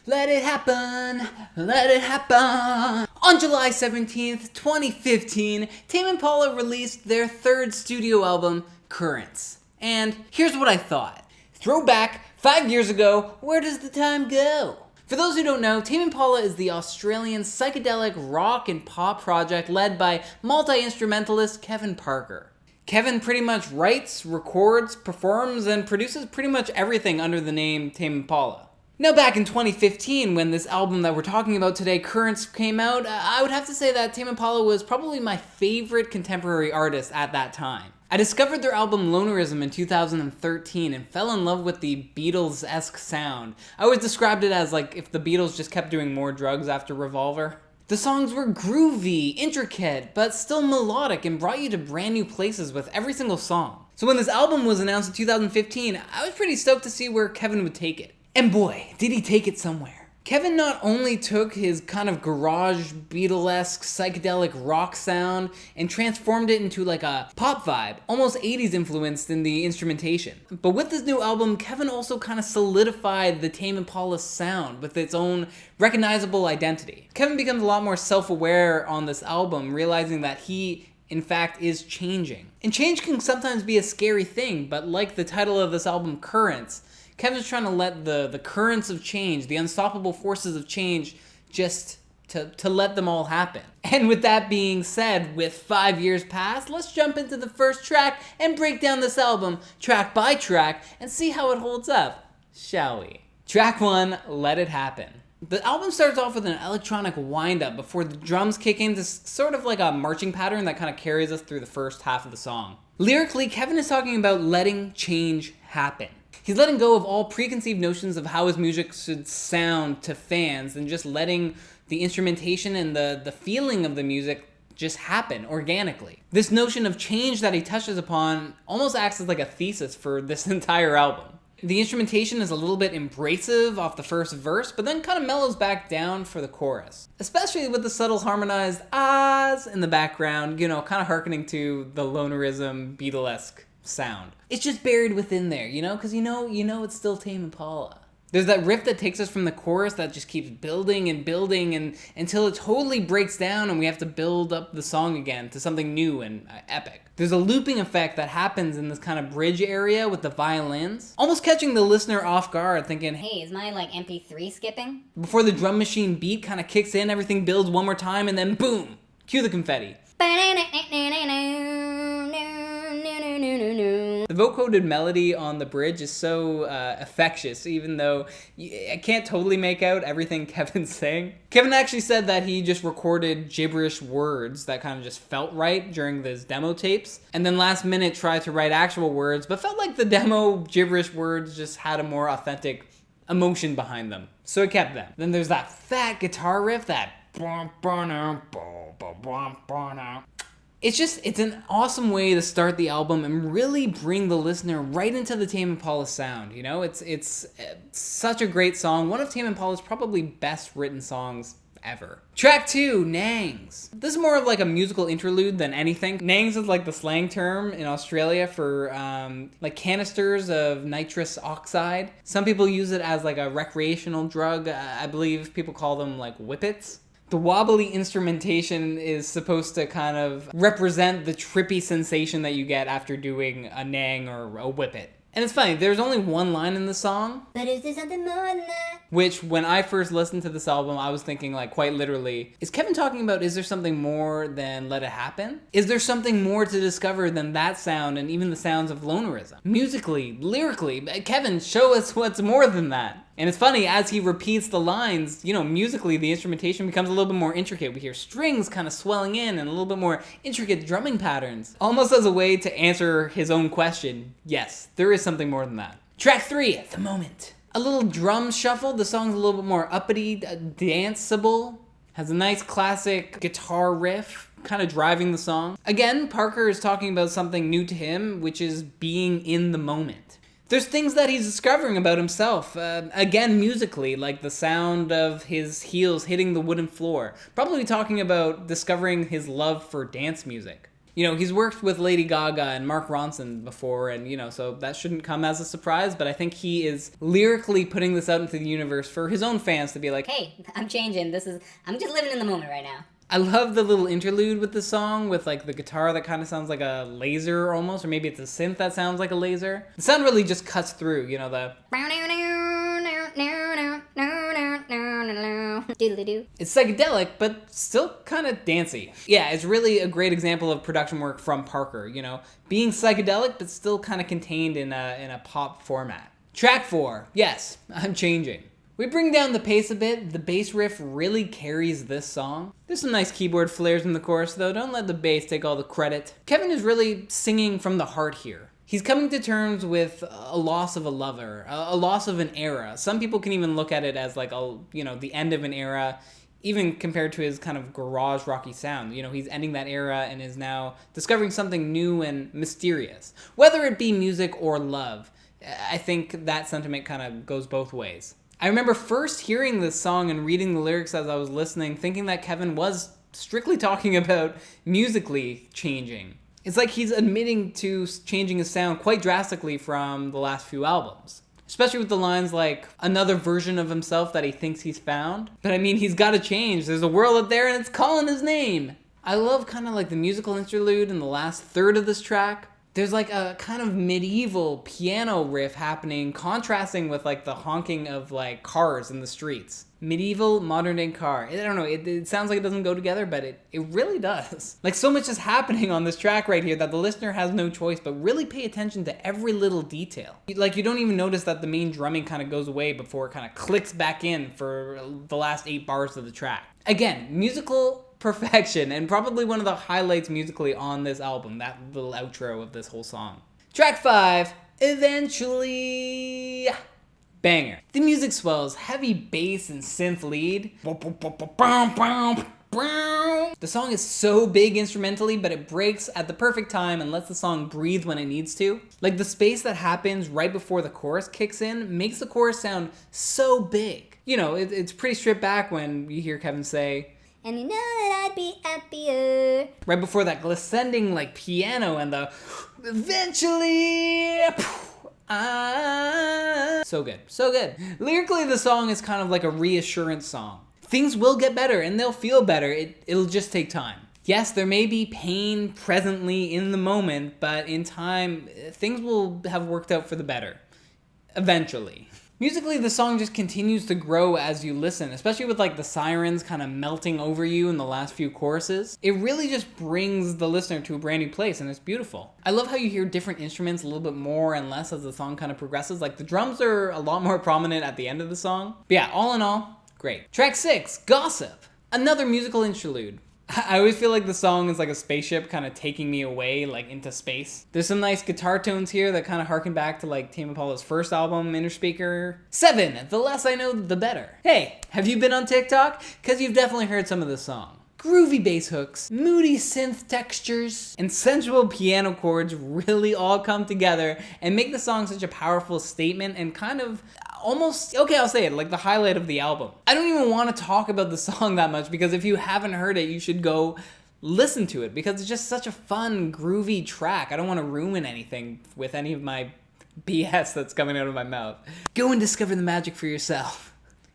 Let it happen, let it happen. On July 17th, 2015, Tame Impala released their third studio album, Currents. And here's what I thought. Throwback, 5 years ago, where does the time go? For those who don't know, Tame Impala is the Australian psychedelic rock and pop project led by multi-instrumentalist Kevin Parker. Kevin pretty much writes, records, performs, and produces pretty much everything under the name Tame Impala. Now back in 2015, when this album that we're talking about today, Currents, came out, I would have to say that Tame Impala was probably my favorite contemporary artist at that time. I discovered their album Lonerism in 2013 and fell in love with the Beatles-esque sound. I always described it as like if the Beatles just kept doing more drugs after Revolver. The songs were groovy, intricate, but still melodic and brought you to brand new places with every single song. So when this album was announced in 2015, I was pretty stoked to see where Kevin would take it. And boy, did he take it somewhere. Kevin not only took his kind of garage Beatle-esque psychedelic rock sound and transformed it into like a pop vibe, almost 80s influenced in the instrumentation. But with this new album, Kevin also kind of solidified the Tame Impala sound with its own recognizable identity. Kevin becomes a lot more self-aware on this album, realizing that he in fact is changing. And change can sometimes be a scary thing, but like the title of this album, Currents, Kevin's trying to let the currents of change, the unstoppable forces of change, just to let them all happen. And with that being said, with 5 years past, let's jump into the first track and break down this album track by track and see how it holds up, shall we? Track 1, Let It Happen. The album starts off with an electronic wind-up before the drums kick in, this sort of like a marching pattern that kind of carries us through the first half of the song. Lyrically, Kevin is talking about letting change happen. He's letting go of all preconceived notions of how his music should sound to fans and just letting the instrumentation and the feeling of the music just happen organically. This notion of change that he touches upon almost acts as like a thesis for this entire album. The instrumentation is a little bit embracive off the first verse, but then kind of mellows back down for the chorus. Especially with the subtle harmonized ahs in the background, kind of hearkening to the Lonerism Beatle-esque sound. It's just buried within there, because it's still Tame Impala. There's that riff that takes us from the chorus that just keeps building and building and until it totally breaks down and we have to build up the song again to something new and epic. There's a looping effect that happens in this kind of bridge area with the violins, almost catching the listener off guard, thinking, hey, is my MP3 skipping? Before the drum machine beat kind of kicks in, everything builds one more time, and then boom, cue the confetti. The vocoded melody on the bridge is so infectious, even though I can't totally make out everything Kevin's saying. Kevin actually said that he just recorded gibberish words that kind of just felt right during those demo tapes, and then last minute tried to write actual words, but felt like the demo gibberish words just had a more authentic emotion behind them, so he kept them. Then there's that fat guitar riff, that it's an awesome way to start the album and really bring the listener right into the Tame Impala sound, It's such a great song, one of Tame Impala's probably best written songs ever. Track 2, Nangs. This is more of like a musical interlude than anything. Nangs is like the slang term in Australia for like canisters of nitrous oxide. Some people use it as like a recreational drug. I believe people call them like whippets. The wobbly instrumentation is supposed to kind of represent the trippy sensation that you get after doing a nang or a whippet. And it's funny, there's only one line in the song. But is there something more than that? Which, when I first listened to this album, I was thinking, like, quite literally, is Kevin talking about, is there something more than Let It Happen? Is there something more to discover than that sound and even the sounds of Lonerism? Musically, lyrically, Kevin, show us what's more than that. And it's funny, as he repeats the lines, musically, the instrumentation becomes a little bit more intricate. We hear strings kind of swelling in and a little bit more intricate drumming patterns. Almost as a way to answer his own question, yes, there is something more than that. Track 3, The Moment. A little drum shuffle. The song's a little bit more uppity, danceable. Has a nice classic guitar riff, kind of driving the song. Again, Parker is talking about something new to him, which is being in the moment. There's things that he's discovering about himself, again musically, like the sound of his heels hitting the wooden floor. Probably talking about discovering his love for dance music. You know, he's worked with Lady Gaga and Mark Ronson before, and, you know, so that shouldn't come as a surprise, but I think he is lyrically putting this out into the universe for his own fans to be like, Hey, I'm changing. I'm just living in the moment right now. I love the little interlude with the song with like the guitar that kind of sounds like a laser almost, or maybe it's a synth that sounds like a laser. The sound really just cuts through, you know, the... It's psychedelic, but still kind of dancey. Yeah, it's really a great example of production work from Parker, you know, being psychedelic, but still kind of contained in a pop format. Track 4, yes, I'm changing. We bring down the pace a bit. The bass riff really carries this song. There's some nice keyboard flares in the chorus though. Don't let the bass take all the credit. Kevin is really singing from the heart here. He's coming to terms with a loss of a lover, a loss of an era. Some people can even look at it as like the end of an era, even compared to his kind of garage rocky sound. You know, he's ending that era and is now discovering something new and mysterious. Whether it be music or love, I think that sentiment kind of goes both ways. I remember first hearing this song and reading the lyrics as I was listening, thinking that Kevin was strictly talking about musically changing. It's like he's admitting to changing his sound quite drastically from the last few albums. Especially with the lines like, another version of himself that he thinks he's found. But I mean, he's gotta change. There's a world out there and it's calling his name. I love kind of like the musical interlude in the last third of this track. There's like a kind of medieval piano riff happening, contrasting with like the honking of like cars in the streets. Medieval, modern day car. I don't know, it sounds like it doesn't go together, but it really does. Like so much is happening on this track right here that the listener has no choice but really pay attention to every little detail. Like you don't even notice that the main drumming kind of goes away before it kind of clicks back in for the last 8 bars of the track. Again, musical perfection, and probably one of the highlights musically on this album, that little outro of this whole song. Track 5, Eventually. Banger. The music swells, heavy bass and synth lead. The song is so big instrumentally, but it breaks at the perfect time and lets the song breathe when it needs to. Like the space that happens right before the chorus kicks in makes the chorus sound so big. You know, it's pretty stripped back when you hear Kevin say, and you know that I'd be happier. Right before that glissending like piano and the eventually. So good, so good. Lyrically, the song is kind of like a reassurance song. Things will get better and they'll feel better. It'll just take time. Yes, there may be pain presently in the moment, but in time, things will have worked out for the better. Eventually. Musically, the song just continues to grow as you listen, especially with like the sirens kind of melting over you in the last few choruses. It really just brings the listener to a brand new place, and it's beautiful. I love how you hear different instruments a little bit more and less as the song kind of progresses. Like the drums are a lot more prominent at the end of the song. But yeah, all in all, great. Track 6, Gossip. Another musical interlude. I always feel like the song is like a spaceship kind of taking me away like into space. There's some nice guitar tones here that kind of harken back to like Tame Impala's first album, Inner Speaker. 7, The Less I Know, The Better. Hey, have you been on TikTok? Because you've definitely heard some of this song. Groovy bass hooks, moody synth textures, and sensual piano chords really all come together and make the song such a powerful statement and kind of almost, okay, I'll say it, like the highlight of the album. I don't even want to talk about the song that much because if you haven't heard it, you should go listen to it because it's just such a fun, groovy track. I don't want to ruin anything with any of my BS that's coming out of my mouth. Go and discover the magic for yourself.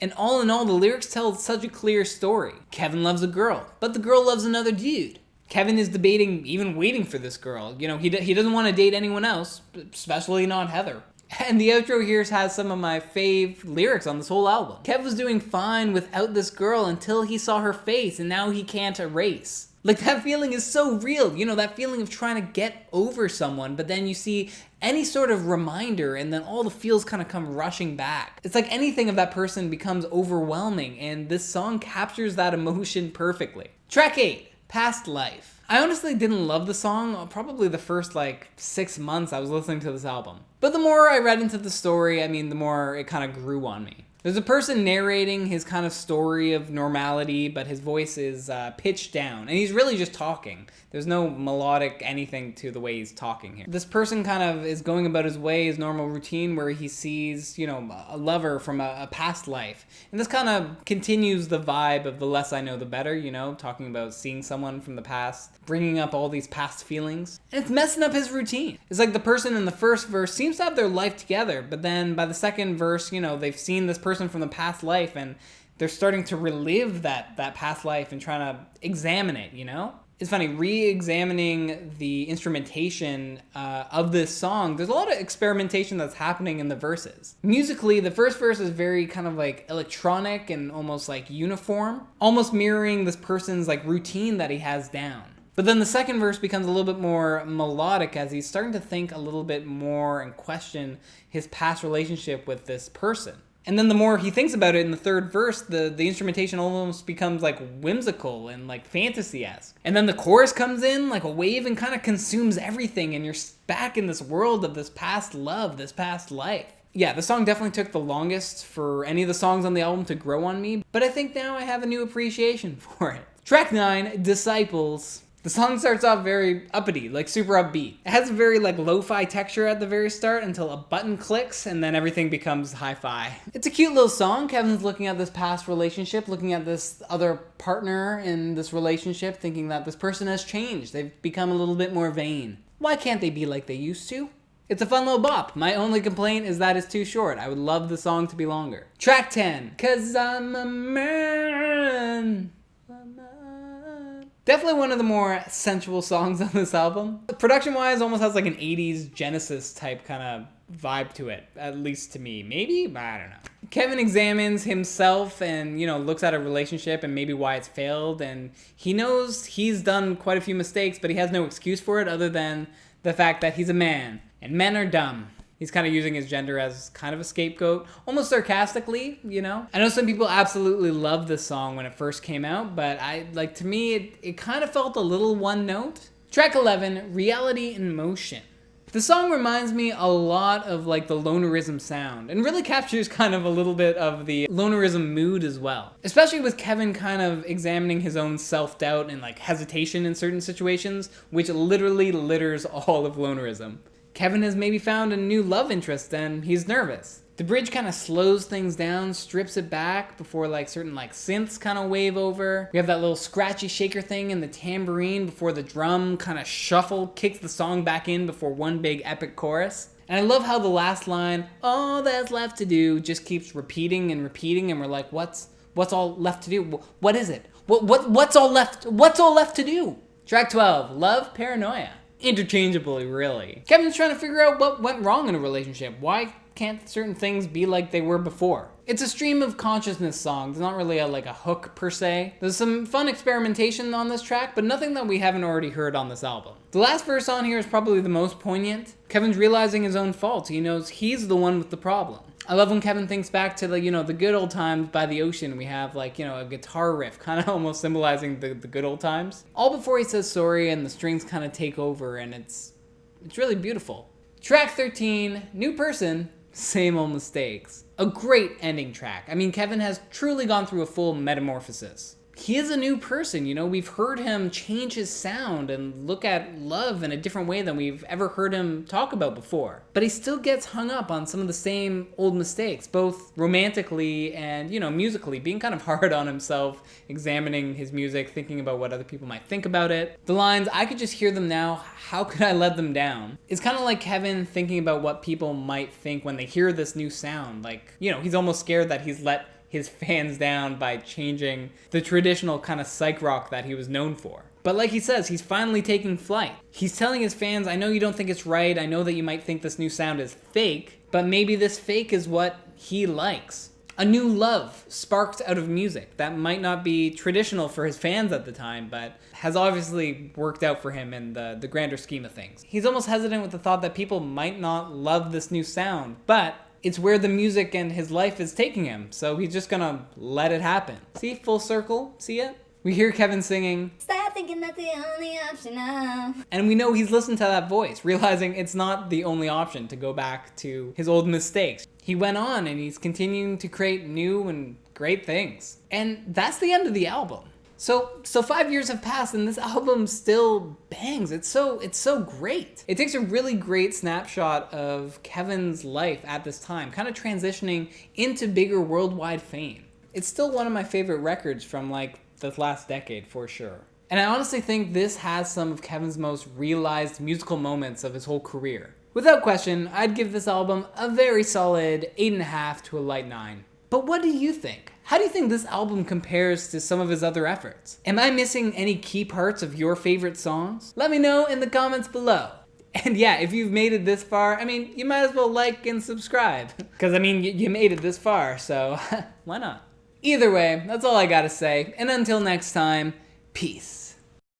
And all in all, the lyrics tell such a clear story. Kevin loves a girl, but the girl loves another dude. Kevin is debating even waiting for this girl. You know, he doesn't want to date anyone else, especially not Heather. And the outro here has some of my fave lyrics on this whole album. Kev was doing fine without this girl until he saw her face, and now he can't erase. Like, that feeling is so real. You know, that feeling of trying to get over someone, but then you see any sort of reminder, and then all the feels kind of come rushing back. It's like anything of that person becomes overwhelming, and this song captures that emotion perfectly. Track 8, Past Life. I honestly didn't love the song, probably the first 6 months I was listening to this album. But the more I read into the story, the more it kind of grew on me. There's a person narrating his kind of story of normality, but his voice is pitched down, and he's really just talking. There's no melodic anything to the way he's talking here. This person kind of is going about his way, his normal routine, where he sees, a lover from a past life. And this kind of continues the vibe of the less I know, the better, talking about seeing someone from the past, bringing up all these past feelings. And it's messing up his routine. It's like the person in the first verse seems to have their life together, but then by the second verse, they've seen this person from the past life and they're starting to relive that past life and trying to examine it, It's funny, re-examining the instrumentation of this song, there's a lot of experimentation that's happening in the verses. Musically, the first verse is very kind of like electronic and almost like uniform, almost mirroring this person's like routine that he has down. But then the second verse becomes a little bit more melodic as he's starting to think a little bit more and question his past relationship with this person. And then the more he thinks about it in the third verse, the instrumentation almost becomes like whimsical and like fantasy-esque. And then the chorus comes in like a wave and kind of consumes everything, and you're back in this world of this past love, this past life. Yeah, the song definitely took the longest for any of the songs on the album to grow on me, but I think now I have a new appreciation for it. Track 9, Disciples. The song starts off very uppity, like super upbeat. It has a very like lo-fi texture at the very start until a button clicks and then everything becomes hi-fi. It's a cute little song. Kevin's looking at this past relationship, looking at this other partner in this relationship, thinking that this person has changed. They've become a little bit more vain. Why can't they be like they used to? It's a fun little bop. My only complaint is that it's too short. I would love the song to be longer. Track 10, 'Cause I'm a Man. Definitely one of the more sensual songs on this album. Production-wise, almost has like an 80s Genesis type kind of vibe to it, at least to me. Maybe? I don't know. Kevin examines himself and, looks at a relationship and maybe why it's failed, and he knows he's done quite a few mistakes, but he has no excuse for it other than the fact that he's a man, and men are dumb. He's kind of using his gender as kind of a scapegoat, almost sarcastically, I know some people absolutely loved this song when it first came out, but to me, it kind of felt a little one note. Track 11, Reality in Motion. The song reminds me a lot of like the lonerism sound and really captures kind of a little bit of the lonerism mood as well. Especially with Kevin kind of examining his own self-doubt and like hesitation in certain situations, which literally litters all of lonerism. Kevin has maybe found a new love interest and he's nervous. The bridge kind of slows things down, strips it back before like certain like synths kind of wave over. We have that little scratchy shaker thing in the tambourine before the drum kind of shuffle kicks the song back in before one big epic chorus. And I love how the last line, all that's left to do, just keeps repeating and repeating, and we're like, what's all left to do? What is it? What's all left to do? Track 12, Love, Paranoia. Interchangeably, really. Kevin's trying to figure out what went wrong in a relationship. Why can't certain things be like they were before? It's a stream of consciousness song. There's not really a hook per se. There's some fun experimentation on this track, but nothing that we haven't already heard on this album. The last verse on here is probably the most poignant. Kevin's realizing his own faults. He knows he's the one with the problem. I love when Kevin thinks back to the good old times by the ocean. We have a guitar riff kind of almost symbolizing the good old times. All before he says sorry and the strings kind of take over, and it's really beautiful. Track 13, New Person, Same Old Mistakes. A great ending track. I mean, Kevin has truly gone through a full metamorphosis. He is a new person, we've heard him change his sound and look at love in a different way than we've ever heard him talk about before. But he still gets hung up on some of the same old mistakes, both romantically and, musically, being kind of hard on himself, examining his music, thinking about what other people might think about it. The lines, I could just hear them now, how could I let them down? It's kind of like Kevin thinking about what people might think when they hear this new sound. He's almost scared that he's let his fans down by changing the traditional kind of psych rock that he was known for. But like he says, he's finally taking flight. He's telling his fans, I know you don't think it's right, I know that you might think this new sound is fake, but maybe this fake is what he likes. A new love sparked out of music that might not be traditional for his fans at the time, but has obviously worked out for him in the grander scheme of things. He's almost hesitant with the thought that people might not love this new sound, but it's where the music and his life is taking him, so he's just gonna let it happen. See, full circle, see it? We hear Kevin singing, stop thinking that's the only option now. And we know he's listened to that voice, realizing it's not the only option to go back to his old mistakes. he went on and he's continuing to create new and great things. And that's the end of the album. So 5 years have passed and this album still bangs. It's so great. It takes a really great snapshot of Kevin's life at this time, kind of transitioning into bigger worldwide fame. It's still one of my favorite records from like the last decade for sure. And I honestly think this has some of Kevin's most realized musical moments of his whole career. Without question, I'd give this album a very solid 8.5 to a light 9. But what do you think? How do you think this album compares to some of his other efforts? Am I missing any key parts of your favorite songs? Let me know in the comments below. And yeah, if you've made it this far, I mean, you might as well like and subscribe. Because I mean, you made it this far, so why not? Either way, that's all I gotta say. And until next time, peace.